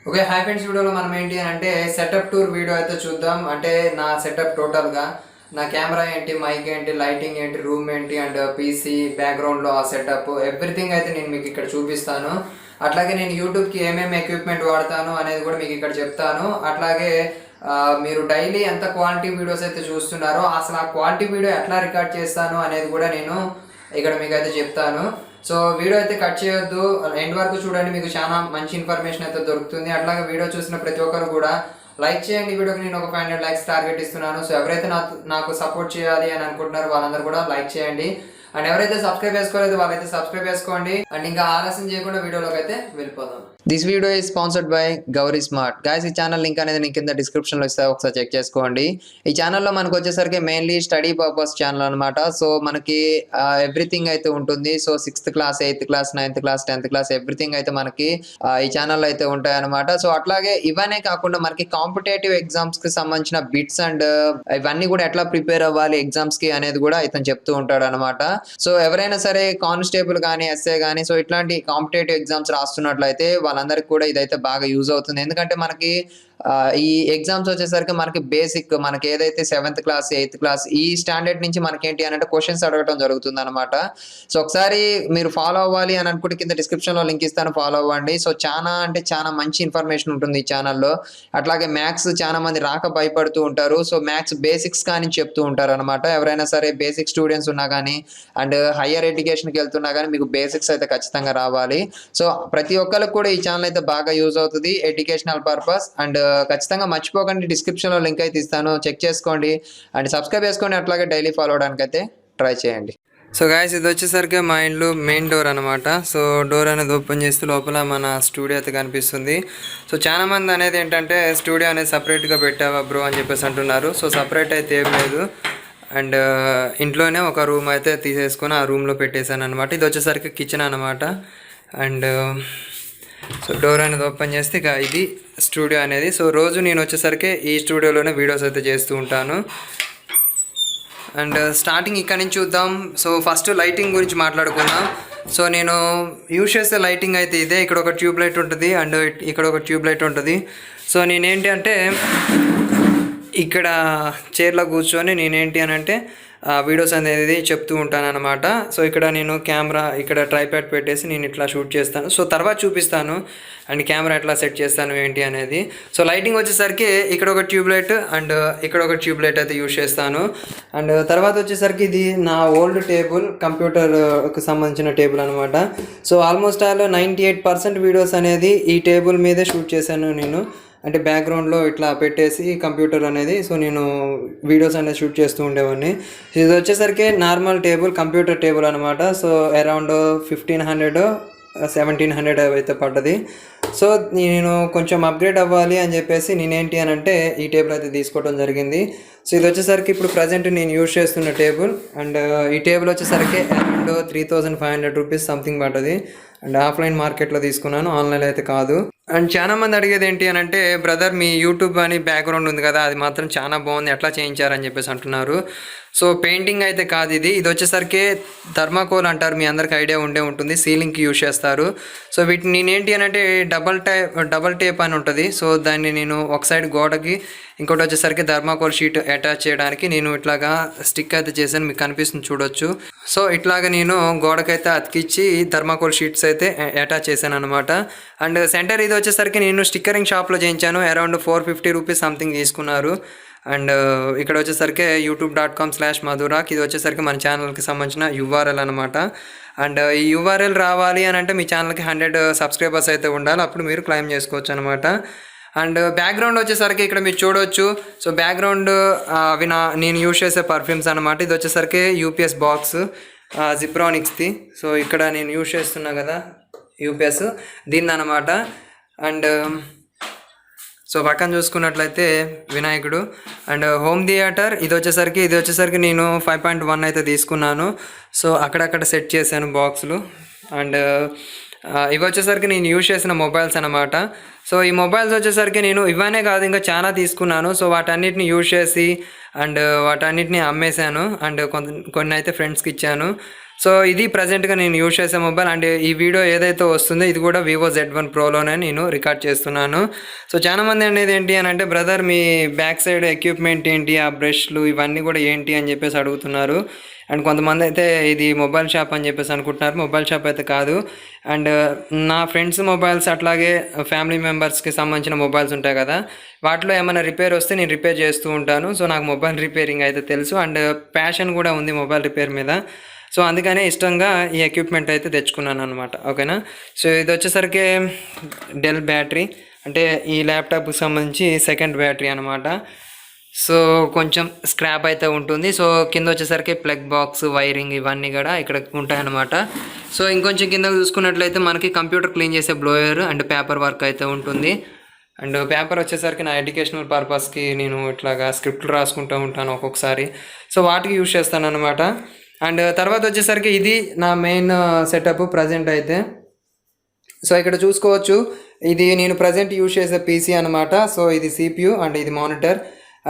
Okay hi friends, వీడియోలో మనం ఏంటి అని అంటే సెటప్ టూర్ వీడియో అయితే చూద్దాం. అంటే నా సెటప్ టోటల్గా నా కెమెరా ఏంటి, మైక్ ఏంటి, లైటింగ్ ఏంటి, రూమ్ ఏంటి అండ్ పీసీ బ్యాక్గ్రౌండ్లో ఆ సెటప్ ఎవ్రీథింగ్ అయితే నేను మీకు ఇక్కడ చూపిస్తాను. అట్లాగే నేను యూట్యూబ్కి ఏమేమి ఎక్విప్మెంట్ వాడతాను అనేది కూడా మీకు ఇక్కడ చెప్తాను. అట్లాగే మీరు డైలీ ఎంత క్వాలిటీ వీడియోస్ అయితే చూస్తున్నారో అసలు ఆ క్వాలిటీ వీడియో ఎట్లా రికార్డ్ చేస్తాను అనేది కూడా నేను ఇక్కడ మీకు అయితే చెప్తాను. సో వీడియో అయితే కట్ చేయొద్దు, ఎండ్ వరకు చూడండి, మీకు చాలా మంచి ఇన్ఫర్మేషన్ అయితే దొరుకుతుంది. అట్లాగే వీడియో చూసిన ప్రతి ఒక్కరు కూడా లైక్ చేయండి. వీడియోకి నేను ఒక 500 లైక్స్ టార్గెట్ ఇస్తున్నాను. సో ఎవరైతే నాకు సపోర్ట్ చేయాలి అని అనుకుంటున్నారో వాళ్ళందరూ కూడా లైక్ చేయండి. అండ్ ఎవరైతే సబ్స్క్రైబ్ చేసుకోలేదు వాళ్ళైతే సబ్స్క్రైబ్ చేసుకోండి. అండ్ ఇంకా ఆలస్యం చేయకుండా వీడియోలోకి అయితే వెళ్ళిపోదాం. This video is sponsored by Gauri smart. Guys, ఈ ఛానల్ లింక్ అనేది నేను కింద డిస్క్రిప్షన్లో ఇస్తా, ఒకసారి చెక్ చేసుకోండి. ఈ ఛానల్లో మనకు వచ్చేసరికి మెయిన్లీ స్టడీ పర్పస్ ఛానల్ అనమాట. సో మనకి ఎవ్రీథింగ్ అయితే ఉంటుంది. So 6th class, 8th class, 9th class, 10th class everything అయితే మనకి ఈ ఛానల్లో అయితే ఉంటాయి అనమాట. సో అట్లాగే ఇవన్నీ కాకుండా మనకి కాంపిటేటివ్ ఎగ్జామ్స్ కి సంబంధించిన బిట్స్ అండ్ ఇవన్నీ కూడా ఎట్లా ప్రిపేర్ అవ్వాలి ఎగ్జామ్స్ కి అనేది కూడా ఇతను చెప్తూ ఉంటాడు అనమాట. సో ఎవరైనా సరే కానిస్టేబుల్ కానీ, ఎస్ఏ కానీ, సో ఇట్లాంటి కాంపిటేటివ్ ఎగ్జామ్స్ రాస్తున్నట్లయితే వాళ్ళందరికీ కూడా ఇదైతే బాగా యూజ్ అవుతుంది. ఎందుకంటే మనకి ఈ ఎగ్జామ్స్ వచ్చేసరికి మనకి బేసిక్ మనకి ఏదైతే 7th క్లాస్, 8th క్లాస్ ఈ స్టాండర్డ్ నుంచి మనకి ఏంటి అని అంటే క్వశ్చన్స్ అడగడం జరుగుతుంది అనమాట. సో ఒకసారి మీరు ఫాలో అవ్వాలి అని అనుకుంటే కింద డిస్క్రిప్షన్ లో లింక్ ఇస్తాను, ఫాలో అవ్వండి. సో చాలా మంచి ఇన్ఫర్మేషన్ ఉంటుంది ఈ ఛానల్లో. అట్లాగే మ్యాథ్స్ చాలా మంది రాక భయపడుతూ ఉంటారు. సో మ్యాథ్స్ బేసిక్స్ కానీ చెప్తూ ఉంటారు అనమాట. ఎవరైనా సరే బేసిక్ స్టూడెంట్స్ ఉన్నా కానీ అండ్ హయ్యర్ ఎడ్యుకేషన్కి వెళ్తున్నా కానీ మీకు బేసిక్స్ అయితే ఖచ్చితంగా రావాలి. సో ప్రతి ఒక్కరికి కూడా ఈ ఛానల్ అయితే బాగా యూజ్ అవుతుంది ఎడ్యుకేషనల్ పర్పస్. అండ్ ఖచ్చితంగా మర్చిపోకండి, డిస్క్రిప్షన్ లో లింక్ అయితే ఇస్తాను, చెక్ చేసుకోండి అండ్ సబ్స్క్రైబ్ చేసుకోండి. అట్లాగే డైలీ ఫాలో అవడానికి అయితే ట్రై చేయండి. సో గాయస్, ఇది వచ్చేసరికి మా ఇంట్లో మెయిన్ డోర్ అనమాట. సో డోర్ అనేది ఓపెన్ చేస్తే లోపల మన స్టూడియో అయితే కనిపిస్తుంది. సో చాలా మంది అనేది ఏంటంటే స్టూడియో అనేది సపరేట్గా పెట్టావా బ్రో అని చెప్పేసి అంటున్నారు. సో సపరేట్ అయితే ఏం లేదు. అండ్ ఇంట్లోనే ఒక రూమ్ అయితే తీసేసుకొని ఆ రూమ్లో పెట్టేశాను అనమాట. ఇది వచ్చేసరికి కిచెన్ అనమాట. అండ్ సో డోర్ అనేది ఓపెన్ చేస్తే ఇక ఇది స్టూడియో అనేది. సో రోజు నేను వచ్చేసరికి ఈ స్టూడియోలోనే వీడియోస్ అయితే చేస్తూ ఉంటాను. అండ్ స్టార్టింగ్ ఇక్కడ నుంచి చూద్దాం. సో ఫస్ట్ లైటింగ్ గురించి మాట్లాడుకుందాం. సో నేను యూజ్ చేసే లైటింగ్ అయితే ఇదే. ఇక్కడ ఒక ట్యూబ్ లైట్ ఉంటుంది అండ్ ఇక్కడ ఒక ట్యూబ్ లైట్ ఉంటుంది. సో నేనేంటి అంటే ఇక్కడ చైర్లో కూర్చొని నేనేంటి అని అంటే వీడియోస్ అనేది చెప్తూ ఉంటాను అనమాట. సో ఇక్కడ నేను కెమెరా ఇక్కడ ట్రైప్యాడ్ పెట్టేసి నేను ఇట్లా షూట్ చేస్తాను. సో తర్వాత చూపిస్తాను అండ్ కెమెరా ఎట్లా సెట్ చేస్తాను ఏంటి అనేది. సో లైటింగ్ వచ్చేసరికి ఇక్కడ ఒక ట్యూబ్ లైట్ అండ్ ఇక్కడ ఒక ట్యూబ్ లైట్ అయితే యూజ్ చేస్తాను. అండ్ తర్వాత వచ్చేసరికి ఇది నా ఓల్డ్ టేబుల్, కంప్యూటర్కి సంబంధించిన టేబుల్ అనమాట. సో ఆల్మోస్ట్ ఆల్ 98% వీడియోస్ అనేది ఈ టేబుల్ మీదే షూట్ చేశాను నేను. అంటే బ్యాక్గ్రౌండ్లో ఇట్లా పెట్టేసి కంప్యూటర్ అనేది సో నేను వీడియోస్ అనేది షూట్ చేస్తూ ఉండేవాడిని. ఇది వచ్చేసరికి నార్మల్ టేబుల్, కంప్యూటర్ టేబుల్ అనమాట. సో అరౌండ్ 1500 1700 అయితే పడ్డది. సో నేను కొంచెం అప్గ్రేడ్ అవ్వాలి అని చెప్పేసి నేనేంటి అని అంటే ఈ టేబుల్ అయితే తీసుకోవడం జరిగింది. సో ఇది వచ్చేసరికి ఇప్పుడు ప్రజెంట్ నేను యూజ్ చేస్తున్న టేబుల్. అండ్ ఈ టేబుల్ వచ్చేసరికి అరౌండ్ 3500 రూపీస్ సంథింగ్ పడ్డది. అండ్ ఆఫ్లైన్ మార్కెట్లో తీసుకున్నాను, ఆన్లైన్ అయితే కాదు. అండ్ చాలా మంది అడిగేది ఏంటి అని అంటే బ్రదర్ మీ యూట్యూబ్ అని బ్యాక్గ్రౌండ్ ఉంది కదా, అది మాత్రం చాలా బాగుంది, ఎట్లా చేయించారని చెప్పేసి అంటున్నారు. సో పెయింటింగ్ అయితే కాదు ఇది. ఇది వచ్చేసరికి థర్మాకోల్ అంటారు, మీ అందరికి ఐడియా ఉంటుంది, సీలింగ్కి యూజ్ చేస్తారు. సో వీటిని నేనేంటి అని అంటే డబల్ టేప్ అని ఉంటుంది. సో దాన్ని నేను ఒక సైడ్ గోడకి, ఇంకోటి వచ్చేసరికి థర్మాకోల్ షీట్ అటాచ్ చేయడానికి నేను ఇట్లాగా స్టిక్ అయితే చేశాను, మీకు కనిపిస్తుంది చూడొచ్చు. సో ఇట్లాగా నేను గోడకైతే అతికిచ్చి థర్మాకోల్ షీట్స్ అయితే అటాచ్ చేశాను అనమాట. అండ్ సెంటర్ ఇది వచ్చేసరికి నేను స్టిక్కరింగ్ షాప్లో చేయించాను, అరౌండ్ 450 రూపీస్ సంథింగ్ తీసుకున్నారు. అండ్ ఇక్కడ వచ్చేసరికి youtube.com/madhurak, ఇది వచ్చేసరికి మన ఛానల్కి సంబంధించిన URL అనమాట. అండ్ ఈ URL రావాలి అని అంటే మీ ఛానల్కి 100 సబ్స్క్రైబర్స్ అయితే ఉండాలి, అప్పుడు మీరు క్లైమ్ చేసుకోవచ్చు అనమాట. అండ్ బ్యాక్గ్రౌండ్ వచ్చేసరికి ఇక్కడ మీరు చూడవచ్చు. సో బ్యాక్గ్రౌండ్ అవి నేను యూజ్ చేసే పర్ఫ్యూమ్స్ అనమాట. ఇది వచ్చేసరికి UPS బాక్స్ జిప్రానిక్స్ది. సో ఇక్కడ నేను యూజ్ చేస్తున్నా కదా UPS దీన్ని అనమాట. అండ్ సో పక్కన చూసుకున్నట్లయితే వినాయకుడు. అండ్ హోమ్ థియేటర్ ఇది వచ్చేసరికి నేను 5.1 అయితే తీసుకున్నాను. సో అక్కడక్కడ సెట్ చేశాను బాక్సులు. అండ్ ఇవి వచ్చేసరికి నేను యూజ్ చేసిన మొబైల్స్ అనమాట. సో ఈ మొబైల్స్ వచ్చేసరికి నేను ఇవనే కాదు ఇంకా చాలా తీసుకున్నాను. సో వాటన్నిటిని యూజ్ చేసి అండ్ వాటన్నిటిని అమ్మేశాను అండ్ కొన్ని అయితే ఫ్రెండ్స్కి ఇచ్చాను. సో ఇది ప్రజెంట్గా నేను యూజ్ చేసే మొబైల్ అండ్ ఈ వీడియో ఏదైతే వస్తుందో ఇది కూడా వివో Z1 ప్రోలోనే నేను రికార్డ్ చేస్తున్నాను. సో చాలామంది అనేది ఏంటి అని అంటే బ్రదర్ మీ బ్యాక్ సైడ్ ఎక్విప్మెంట్ ఏంటి, ఆ బ్రష్లు ఇవన్నీ కూడా ఏంటి అని చెప్పేసి అడుగుతున్నారు. అండ్ కొంతమంది అయితే ఇది మొబైల్ షాప్ అని చెప్పేసి అనుకుంటున్నారు. మొబైల్ షాప్ అయితే కాదు. అండ్ నా ఫ్రెండ్స్ మొబైల్స్ అట్లాగే ఫ్యామిలీ మెంబర్స్కి సంబంధించిన మొబైల్స్ ఉంటాయి కదా, వాటిలో ఏమైనా రిపేర్ వస్తే నేను రిపేర్ చేస్తూ ఉంటాను. సో నాకు మొబైల్ రిపేరింగ్ అయితే తెలుసు అండ్ ప్యాషన్ కూడా ఉంది మొబైల్ రిపేర్ మీద. సో అందుకనే ఇష్టంగా ఈ ఎక్విప్మెంట్ అయితే తెచ్చుకున్నాను అనమాట. ఓకేనా. సో ఇది వచ్చేసరికి డెల్ బ్యాటరీ, అంటే ఈ ల్యాప్టాప్కి సంబంధించి సెకండ్ బ్యాటరీ అనమాట. సో కొంచెం స్క్రాప్ అయితే ఉంటుంది. సో కింద వచ్చేసరికి ప్లగ్ బాక్స్, వైరింగ్ ఇవన్నీ కూడా ఇక్కడ ఉంటాయన్నమాట. సో ఇంకొంచెం కింద చూసుకున్నట్లయితే మనకి కంప్యూటర్ క్లీన్ చేసే బ్లోయర్ అండ్ పేపర్ వర్క్ అయితే ఉంటుంది. అండ్ పేపర్ వచ్చేసరికి నా ఎడ్యుకేషనల్ పర్పస్కి నేను ఇట్లాగా స్క్రిప్ట్లు రాసుకుంటూ ఉంటాను ఒక్కొక్కసారి. సో వాటికి యూజ్ చేస్తాను అనమాట. అండ్ తర్వాత వచ్చేసరికి ఇది నా మెయిన్ సెటప్ ప్రజెంట్ అయితే. సో ఇక్కడ చూసుకోవచ్చు ఇది నేను ప్రజెంట్ యూజ్ చేసే పీసీ అనమాట. సో ఇది CPU అండ్ ఇది మానిటర్.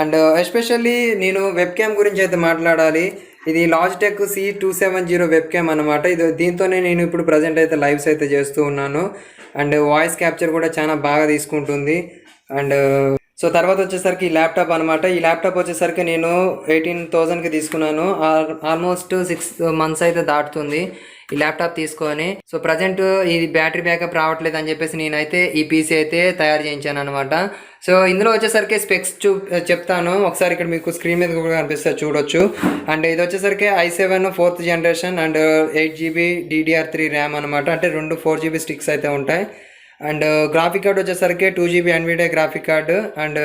అండ్ ఎస్పెషల్లీ నేను వెబ్ క్యామ్ గురించి అయితే మాట్లాడాలి. ఇది లాజిటెక్ C270 వెబ్ క్యామ్ అనమాట. దీంతోనే నేను ఇప్పుడు ప్రజెంట్ అయితే లైవ్స్ అయితే చేస్తూ ఉన్నాను. అండ్ వాయిస్ క్యాప్చర్ కూడా చాలా బాగా తీసుకుంటుంది. అండ్ సో తర్వాత వచ్చేసరికి ఈ ల్యాప్టాప్ అనమాట. ఈ ల్యాప్టాప్ వచ్చేసరికి నేను 18,000కి తీసుకున్నాను. ఆల్మోస్ట్ 6 months అయితే దాటుతుంది ఈ ల్యాప్టాప్ తీసుకొని. సో ప్రజెంట్ ఇది బ్యాటరీ బ్యాకప్ రావట్లేదు అని చెప్పేసి నేనైతే ఈ పీసీ అయితే తయారు చేయించాను అనమాట. సో ఇందులో వచ్చేసరికి స్పెక్స్ చెప్తాను ఒకసారి. ఇక్కడ మీకు స్క్రీన్ మీద కూడా కనిపిస్తుంది, చూడొచ్చు. అండ్ ఇది వచ్చేసరికి i7 4th generation and 8GB DDR3 RAM అనమాట. అంటే 2 4GB స్టిక్స్ అయితే ఉంటాయి. అండ్ గ్రాఫిక్ కార్డ్ వచ్చేసరికి 2GB NVIDIA graphic card. And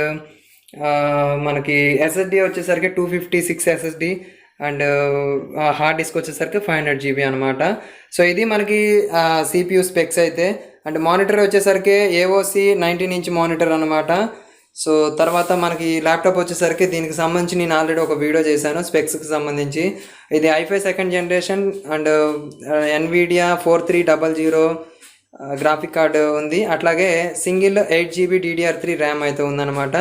మనకి SSD వచ్చేసరికి 256 SSD అండ్ హార్డ్ డిస్క్ వచ్చేసరికి 500GB అనమాట. సో ఇది మనకి CPU స్పెక్స్ అయితే. అండ్ మానిటర్ వచ్చేసరికి AOC 19 inch మానిటర్ అనమాట. సో తర్వాత మనకి ల్యాప్టాప్ వచ్చేసరికి దీనికి సంబంధించి నేను ఆల్రెడీ ఒక వీడియో చేశాను స్పెక్స్కి సంబంధించి. ఇది i5 2nd generation and NVIDIA 4300 graphic card ఉంది. అట్లాగే సింగిల్ 8GB DDR3 ర్యామ్ అయితే ఉందన్నమాట.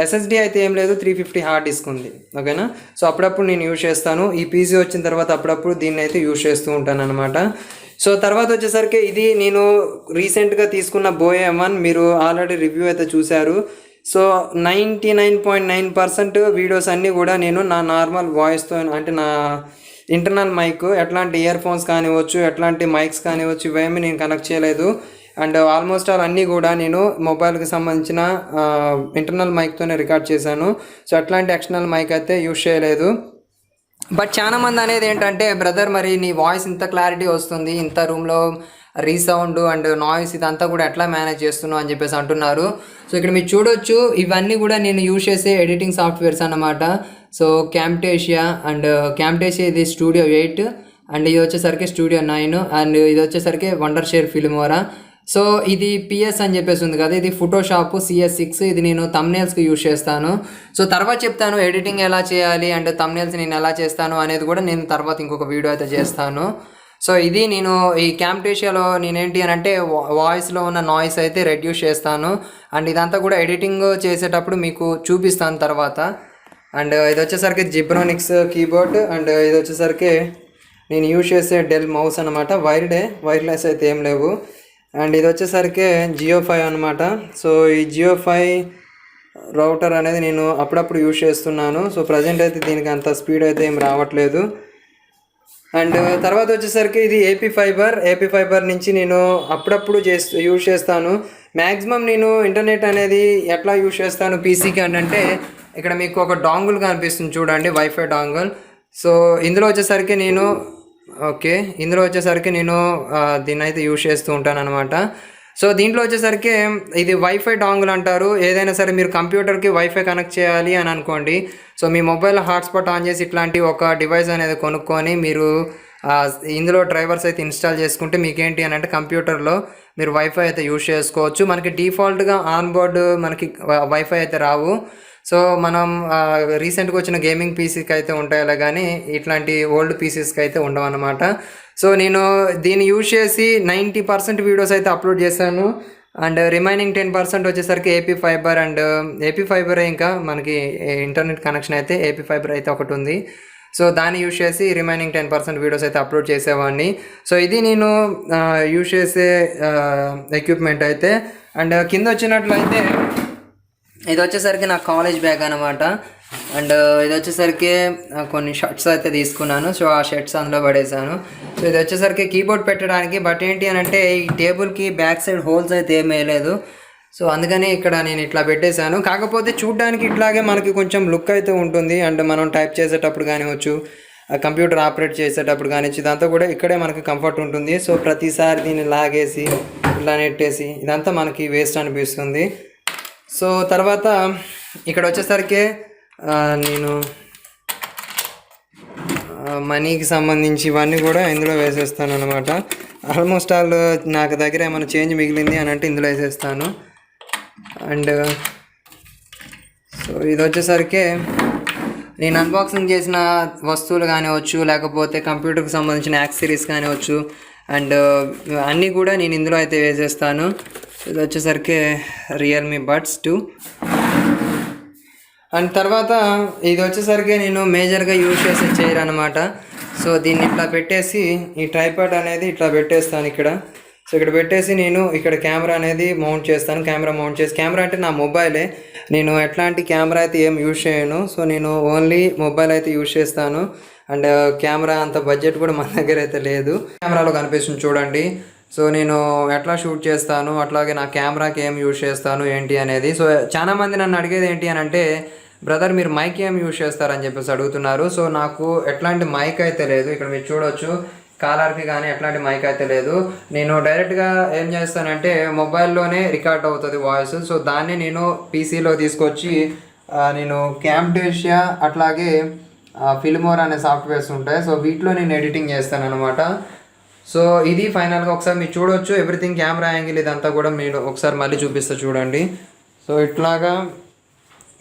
SSD అయితే ఏం లేదు, 350 హార్డ్ డిస్క్ ఉంది. ఓకేనా. సో అప్పుడప్పుడు నేను యూజ్ చేస్తాను. ఈ పీసీ వచ్చిన తర్వాత అప్పుడప్పుడు దీన్ని అయితే యూజ్ చేస్తూ ఉంటాను అనమాట. సో తర్వాత వచ్చేసరికి ఇది నేను రీసెంట్గా తీసుకున్న boya M1, మీరు ఆల్రెడీ రివ్యూ అయితే చూశారు. సో 99.9% వీడియోస్ అన్నీ కూడా నేను నా నార్మల్ వాయిస్తో, అంటే నా ఇంటర్నల్ మైక్, ఎట్లాంటి ఇయర్ ఫోన్స్ కానివ్వచ్చు, ఎట్లాంటి మైక్స్ కానివ్వచ్చు, ఇవేమి నేను కనెక్ట్ చేయలేదు. అండ్ ఆల్మోస్ట్ ఆల్ అన్నీ కూడా నేను మొబైల్కి సంబంధించిన ఇంటర్నల్ మైక్తోనే రికార్డ్ చేశాను. సో అట్లాంటి ఎక్స్టర్నల్ మైక్ అయితే యూజ్ చేయలేదు. బట్ చాలామంది అనేది ఏంటంటే బ్రదర్ మరి నీ వాయిస్ ఇంత క్లారిటీ వస్తుంది, ఇంత రూమ్లో రీసౌండ్ అండ్ నాయిస్ ఇదంతా కూడా ఎట్లా మేనేజ్ చేస్తున్నావు అని చెప్పేసి అంటున్నారు. సో ఇక్కడ మీరు చూడొచ్చు ఇవన్నీ కూడా నేను యూజ్ చేసే ఎడిటింగ్ సాఫ్ట్వేర్స్ అన్నమాట. సో క్యామ్టేషియా అండ్ క్యామ్టేషియా ఇది Studio 8 అండ్ ఇది వచ్చేసరికి Studio 9 అండ్ ఇది వచ్చేసరికి వండర్షేర్ ఫిలిమోరా. సో ఇది PS అని చెప్పేసి ఉంది కదా, ఇది ఫోటోషాప్ CS6. ఇది నేను తమ్నేల్స్కి యూజ్ చేస్తాను. సో తర్వాత చెప్తాను ఎడిటింగ్ ఎలా చేయాలి అండ్ తమ్నేల్స్ నేను ఎలా చేస్తాను అనేది కూడా నేను తర్వాత ఇంకొక వీడియో అయితే చేస్తాను. సో ఇది నేను ఈ క్యామ్టేషియాలో నేనేంటి అని అంటే వాయిస్లో ఉన్న నాయిస్ అయితే రెడ్యూస్ చేస్తాను. అండ్ ఇదంతా కూడా ఎడిటింగ్ చేసేటప్పుడు మీకు చూపిస్తాను తర్వాత. అండ్ ఇది వచ్చేసరికి జిబ్రానిక్స్ కీబోర్డ్. అండ్ ఇది వచ్చేసరికి నేను యూజ్ చేసే డెల్ మౌస్ అనమాట. వైర్లెస్ అయితే ఏం లేవు. అండ్ ఇది వచ్చేసరికి Jio 5 అనమాట. సో ఈ Jio 5 రౌటర్ అనేది నేను అప్పుడప్పుడు యూజ్ చేస్తున్నాను. సో ప్రజెంట్ అయితే దీనికి అంత స్పీడ్ అయితే ఏం రావట్లేదు. అండ్ తర్వాత వచ్చేసరికి ఇది AP ఫైబర్ నుంచి నేను అప్పుడప్పుడు యూజ్ చేస్తాను. మ్యాక్సిమం నేను ఇంటర్నెట్ అనేది ఎట్లా యూజ్ చేస్తాను పీసీకి అంటే ఇక్కడ మీకు ఒక డాంగుల్ కనిపిస్తుంది చూడండి, వైఫై డాంగుల్. సో ఇందులో వచ్చేసరికి నేను దీన్ని అయితే యూజ్ చేస్తూ ఉంటాను అనమాట. సో దీంట్లో వచ్చేసరికి ఇది వైఫై డాంగుల్ అంటారు. ఏదైనా సరే మీరు కంప్యూటర్కి వైఫై కనెక్ట్ చేయాలి అని అనుకోండి. So me mobile hotspot on చేసి ఇట్లాంటి ఒక డివైస్ అనేది కొనుక్కొని మీరు ఇందులో డ్రైవర్స్ అయితే ఇన్స్టాల్ చేసుకుంటే మీకేంటి అని అంటే కంప్యూటర్లో మీరు వైఫై అయితే యూజ్ చేసుకోవచ్చు. మనకి డిఫాల్ట్గా ఆన్ బోర్డ్ మనకి వైఫై అయితే రావు. సో మనం రీసెంట్గా వచ్చిన గేమింగ్ పీసీకి అయితే ఉంటాయి, కానీ ఇట్లాంటి ఓల్డ్ పీసీస్కి అయితే ఉండవు అనమాట. సో నేను దీన్ని యూజ్ చేసి 90% వీడియోస్ అయితే అప్లోడ్ చేశాను. అండ్ రిమైనింగ్ 10% వచ్చేసరికి AP fibre. And AP fibre ఇంకా మనకి ఇంటర్నెట్ కనెక్షన్ అయితే ఏపీ ఫైబర్ అయితే ఒకటి ఉంది. సో దాన్ని యూజ్ చేసి రిమైనింగ్ 10% వీడియోస్ అయితే అప్లోడ్ చేసేవాడిని. సో ఇది నేను యూజ్ చేసే ఎక్విప్మెంట్ అయితే. అండ్ కింద వచ్చినట్లయితే ఇది వచ్చేసరికి నా కాలేజ్ బ్యాగ్ అనమాట. అండ్ ఇది వచ్చేసరికి కొన్ని షర్ట్స్ అయితే తీసుకున్నాను. సో ఆ షర్ట్స్ అందులో పడేసాను. సో ఇది వచ్చేసరికి కీబోర్డ్ పెట్టడానికి. బట్ ఏంటి అని అంటే ఈ టేబుల్కి బ్యాక్ సైడ్ హోల్స్ అయితే ఏం వేయలేదు. సో అందుకని ఇక్కడ నేను ఇట్లా పెట్టేశాను. కాకపోతే చూడ్డానికి ఇట్లాగే మనకి కొంచెం లుక్ అయితే ఉంటుంది. అండ్ మనం టైప్ చేసేటప్పుడు కానివచ్చు, కంప్యూటర్ ఆపరేట్ చేసేటప్పుడు కానివచ్చు, ఇదంతా కూడా ఇక్కడే మనకి కంఫర్ట్ ఉంటుంది. సో ప్రతిసారి దీన్ని లాగేసి ఇలా నెట్టేసి ఇదంతా మనకి వేస్ట్ అనిపిస్తుంది. సో తర్వాత ఇక్కడ వచ్చేసరికి నేను మనీకి సంబంధించి ఇవన్నీ కూడా ఇందులో వేసేస్తాను అనమాట. ఆల్మోస్ట్ ఆల్ నాకు దగ్గర ఏమైనా చేంజ్ మిగిలింది అని అంటే ఇందులో వేసేస్తాను. అండ్ సో ఇది వచ్చేసరికి నేను అన్బాక్సింగ్ చేసిన వస్తువులు కానివచ్చు, లేకపోతే కంప్యూటర్కి సంబంధించిన యాక్సెసరీస్ కానివచ్చు, అండ్ అన్నీ కూడా నేను ఇందులో అయితే వేసేస్తాను. ఇది వచ్చేసరికి రియల్మీ బడ్స్ 2. అండ్ తర్వాత ఇది వచ్చేసరికి నేను మేజర్గా యూజ్ చేసే చైర్ అనమాట. సో దీన్ని ఇట్లా పెట్టేసి ఈ ట్రైపాడ్ అనేది ఇట్లా పెట్టేస్తాను ఇక్కడ. సో ఇక్కడ పెట్టేసి నేను ఇక్కడ కెమెరా అనేది మౌంట్ చేస్తాను. కెమెరా అంటే నా మొబైలే, నేను ఎట్లాంటి కెమెరా అయితే ఏం యూజ్ చేయను. సో నేను ఓన్లీ మొబైల్ అయితే యూజ్ చేస్తాను. అండ్ కెమెరా అంత బడ్జెట్ కూడా మన దగ్గర అయితే లేదు. కెమెరాలో కనిపిస్తుంది చూడండి. సో నేను ఎట్లా షూట్ చేస్తాను, అట్లాగే నా కెమెరాకి ఏం యూజ్ చేస్తాను ఏంటి అనేది. సో చాలామంది నన్ను అడిగేది ఏంటి అని అంటే, బ్రదర్ మీరు మైక్ ఏం యూజ్ చేస్తారని చెప్పేసి అడుగుతున్నారు. సో నాకు ఎట్లాంటి మైక్ అయితే లేదు. ఇక్కడ మీరు చూడవచ్చు కాలర్కి కానీ ఎట్లాంటి మైక్ అయితే లేదు. నేను డైరెక్ట్గా ఏం చేస్తానంటే మొబైల్లోనే రికార్డ్ అవుతుంది వాయిస్. సో దాన్ని నేను పీసీలో తీసుకొచ్చి నేను క్యామ్టేషియా అట్లాగే ఫిలిమోరా అనే సాఫ్ట్వేర్స్ ఉంటాయి. సో వీటిలో నేను ఎడిటింగ్ చేస్తాను అనమాట. సో ఇది ఫైనల్గా ఒకసారి మీరు చూడవచ్చు. ఎవ్రీథింగ్ కెమెరా యాంగిల్ ఇదంతా కూడా మీరు ఒకసారి మళ్ళీ చూపిస్తా చూడండి. సో ఇట్లాగా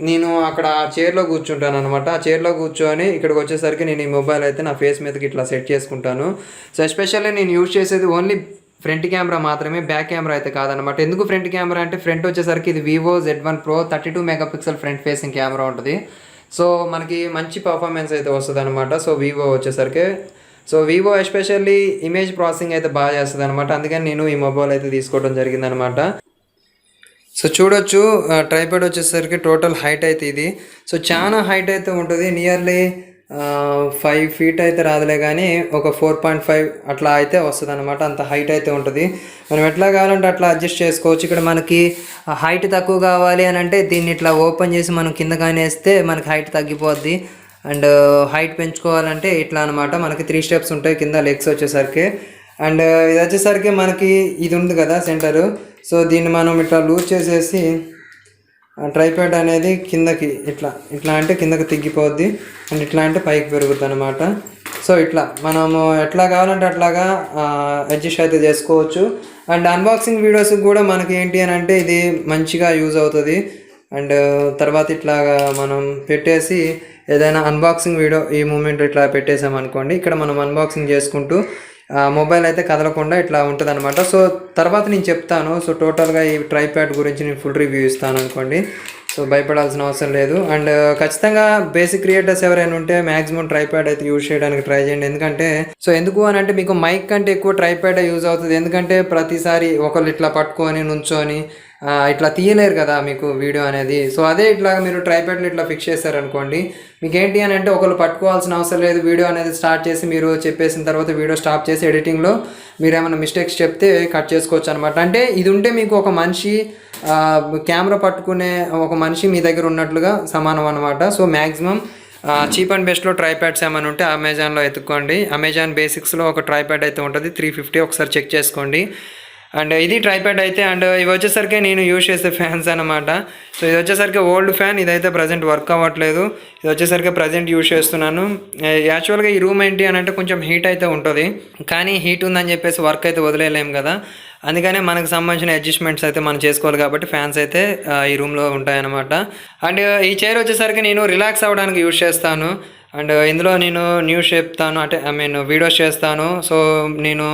నేను అక్కడ ఆ చైర్లో కూర్చుంటాను అనమాట. ఆ చైర్లో కూర్చొని ఇక్కడికి వచ్చేసరికి నేను ఈ మొబైల్ అయితే నా ఫేస్ మీదకి ఇట్లా సెట్ చేసుకుంటాను. సో ఎస్పెషల్లీ నేను యూజ్ చేసేది ఓన్లీ ఫ్రంట్ కెమెరా మాత్రమే, బ్యాక్ కెమెరా అయితే కాదనమాట. ఎందుకు ఫ్రంట్ కెమెరా అంటే ఫ్రంట్ వచ్చేసరికి ఇది Vivo Z1 Pro 32 megapixel front facing camera ఉంటుంది. సో మనకి మంచి పర్ఫార్మెన్స్ అయితే వస్తుంది అనమాట. సో వివో వచ్చేసరికి వివో ఎస్పెషల్లీ ఇమేజ్ ప్రాసెసింగ్ అయితే బాగా చేస్తుంది అనమాట. అందుకని నేను ఈ మొబైల్ అయితే తీసుకోవడం జరిగిందనమాట. సో చూడొచ్చు ట్రైపాడ్ వచ్చేసరికి టోటల్ హైట్ అయితే ఇది. సో చాలా హైట్ అయితే ఉంటుంది. నియర్లీ 5 feet అయితే రాదులే కానీ ఒక 4.5 అట్లా అయితే వస్తుంది అనమాట. అంత హైట్ అయితే ఉంటుంది. మనం ఎట్లా కావాలంటే అట్లా అడ్జస్ట్ చేసుకోవచ్చు. ఇక్కడ మనకి హైట్ తక్కువ కావాలి అని అంటే దీన్ని ఇట్లా ఓపెన్ చేసి మనం కింద కానీ వేస్తే మనకి హైట్ తగ్గిపోద్ది. అండ్ హైట్ పెంచుకోవాలంటే ఇట్లా అనమాట. మనకి 3 steps ఉంటాయి కింద లెగ్స్ వచ్చేసరికి. అండ్ ఇది వచ్చేసరికి మనకి ఇది ఉంది కదా సెంటరు. సో దీన్ని మనం ఇట్లా లూజ్ చేసేసి ట్రైపాడ్ అనేది కిందకి ఇట్లా అంటే కిందకి తిగ్గిపోద్ది. అండ్ ఇట్లా అంటే పైకి పెరుగుద్ది అనమాట. సో ఇట్లా మనము ఎట్లా కావాలంటే అట్లాగా అడ్జస్ట్ అయితే చేసుకోవచ్చు. అండ్ అన్బాక్సింగ్ వీడియోస్ కూడా మనకి ఏంటి అని అంటే ఇది మంచిగా యూజ్ అవుతుంది. అండ్ తర్వాత ఇట్లాగా మనం పెట్టేసి ఏదైనా అన్బాక్సింగ్ వీడియో ఈ మూమెంట్ ఇట్లా పెట్టేసామనుకోండి, ఇక్కడ మనం అన్బాక్సింగ్ చేసుకుంటూ మొబైల్ అయితే కదలకుండా ఇట్లా ఉంటుంది అనమాట. సో తర్వాత నేను చెప్తాను. సో టోటల్గా ఈ ట్రైపాడ్ గురించి నేను ఫుల్ రివ్యూ ఇస్తాను అనుకోండి. సో భయపడాల్సిన అవసరం లేదు. అండ్ ఖచ్చితంగా బేసిక్ క్రియేటర్స్ ఎవరైనా ఉంటే మ్యాక్సిమం ట్రైపాడ్ అయితే యూజ్ చేయడానికి ట్రై చేయండి. ఎందుకు అని అంటే మీకు మైక్ కంటే ఎక్కువ ట్రైపాడ్ యూజ్ అవుతుంది. ఎందుకంటే ప్రతిసారి ఒకళ్ళు ఇట్లా పట్టుకొని నుంచొని ఇట్లా తీయలేరు కదా మీకు వీడియో అనేది. సో అదే ఇట్లా మీరు ట్రైపాడ్లు ఇట్లా ఫిక్స్ చేశారనుకోండి, మీకు ఏంటి అని అంటే ఒకళ్ళు పట్టుకోవాల్సిన అవసరం లేదు. వీడియో అనేది స్టార్ట్ చేసి మీరు చెప్పేసిన తర్వాత వీడియో స్టాప్ చేసి ఎడిటింగ్లో మీరు ఏమైనా మిస్టేక్స్ చెప్తే కట్ చేసుకోవచ్చు అనమాట. అంటే ఇది ఉంటే మీకు ఒక మనిషి కెమెరా పట్టుకునే ఒక మనిషి మీ దగ్గర ఉన్నట్లుగా సమానం అనమాట. సో మ్యాక్సిమం చీప్ అండ్ బెస్ట్లో ట్రైపాడ్స్ ఏమైనా ఉంటే అమెజాన్లో ఎత్తుక్కోండి. అమెజాన్ బేసిక్స్లో ఒక ట్రైపాడ్ అయితే ఉంటుంది 350, ఒకసారి చెక్ చేసుకోండి. అండ్ ఇది ట్రైపాడ్ అయితే. అండ్ ఇవి వచ్చేసరికి నేను యూజ్ చేసే ఫ్యాన్స్ అనమాట. సో ఇది వచ్చేసరికి ఓల్డ్ ఫ్యాన్, ఇదైతే ప్రజెంట్ వర్క్ అవ్వట్లేదు. ఇది వచ్చేసరికి ప్రజెంట్ యూజ్ చేస్తున్నాను. యాక్చువల్గా ఈ రూమ్ ఏంటి అని అంటే కొంచెం హీట్ అయితే ఉంటుంది, కానీ హీట్ ఉందని చెప్పేసి వర్క్ అయితే వదిలేయలేము కదా. అందుకనే మనకు సంబంధించిన అడ్జస్ట్మెంట్స్ అయితే మనం చేసుకోవాలి కాబట్టి ఫ్యాన్స్ అయితే ఈ రూమ్లో ఉంటాయన్నమాట. అండ్ ఈ చైర్ వచ్చేసరికి నేను రిలాక్స్ అవ్వడానికి యూజ్ చేస్తాను. అండ్ ఇందులో నేను న్యూస్ చెప్తాను, అంటే ఐ మీన్ వీడియోస్ చేస్తాను. సో నేను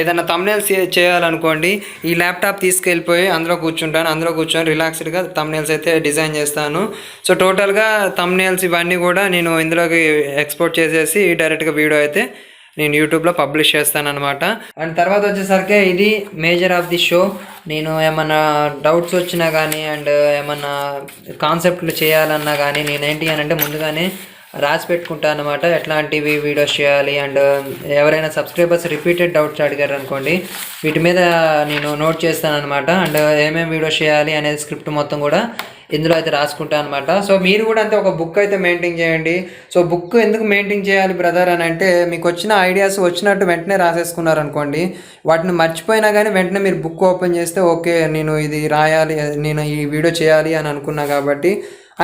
ఏదైనా తమ్నేల్స్ చేయాలనుకోండి, ఈ ల్యాప్టాప్ తీసుకెళ్ళిపోయి అందులో కూర్చుంటాను, అందులో కూర్చొని రిలాక్స్డ్గా తమ్నేల్స్ అయితే డిజైన్ చేస్తాను. సో టోటల్గా తమ్నేల్స్ ఇవన్నీ కూడా నేను ఇందులోకి ఎక్స్పోర్ట్ చేసేసి డైరెక్ట్గా వీడియో అయితే నేను యూట్యూబ్లో పబ్లిష్ చేస్తాను అనమాట. అండ్ తర్వాత వచ్చేసరికి ఇది మేజర్ ఆఫ్ ది షో. నేను ఏమన్నా డౌట్స్ వచ్చినా కానీ అండ్ ఏమన్నా కాన్సెప్ట్లు చేయాలన్నా కానీ నేనేంటి అని అంటే ముందుగానే రాసి పెట్టుకుంటాను అనమాట, ఎట్లాంటివి వీడియోస్ చేయాలి. అండ్ ఎవరైనా సబ్స్క్రైబర్స్ రిపీటెడ్ డౌట్స్ అడిగారు అనుకోండి, వీటి మీద నేను నోట్ చేస్తాను అనమాట. అండ్ ఏమేమి వీడియోస్ చేయాలి అనేది స్క్రిప్ట్ మొత్తం కూడా ఇందులో అయితే రాసుకుంటాను అనమాట. సో మీరు కూడా అంతే ఒక బుక్ అయితే మెయింటైన్ చేయండి. సో బుక్ ఎందుకు మెయింటైన్ చేయాలి బ్రదర్ అని అంటే, మీకు వచ్చిన ఐడియాస్ వచ్చినట్టు వెంటనే రాసేసుకున్నారు అనుకోండి, వాటిని మర్చిపోయినా కానీ వెంటనే మీరు బుక్ ఓపెన్ చేస్తే ఓకే నేను ఇది రాయాలి, నేను ఈ వీడియో చేయాలి అని అనుకున్నా కాబట్టి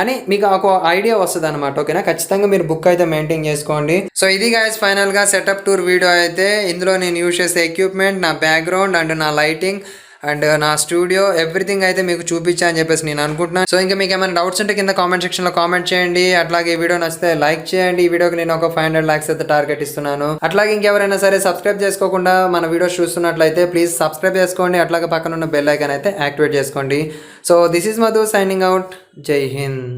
అని మీకు ఒక ఐడియా వస్తుంది అనమాట. ఓకేనా, ఖచ్చితంగా మీరు బుక్ అయితే మెయింటైన్ చేసుకోండి. సో ఇది గైస్ ఫైనల్గా సెటప్ టూర్ వీడియో అయితే. ఇందులో నేను యూజ్ చేసే ఎక్విప్మెంట్, నా బ్యాక్గ్రౌండ్ అండ్ నా లైటింగ్ అండ్ నా స్టూడియో ఎవ్రీథింగ్ అయితే మీకు చూపించా అని చెప్పేసి నేను అనుకుంటున్నాను. సో ఇంకా మీకు ఏమైనా డౌట్స్ ఉంటే కింద కామెంట్ సెక్షన్లో కామెంట్ చేయండి. అట్లాగే ఈ వీడియో నచ్చితే లైక్ చేయండి. ఈ వీడియోకి నేను ఒక 500 lakhs అయితే టార్గెట్ ఇస్తున్నాను. అట్లాగే ఇంకెవరైనా సరే సబ్స్క్రైబ్ చేసుకోకుండా మన వీడియోస్ చూస్తున్నట్లయితే ప్లీజ్ సబ్స్క్రైబ్ చేసుకోండి. అట్లాగే పక్కన ఉన్న బెల్ ఐకాన్ అయితే యాక్టివేట్ చేసుకోండి. So this is Madhu signing out. జై హింద్.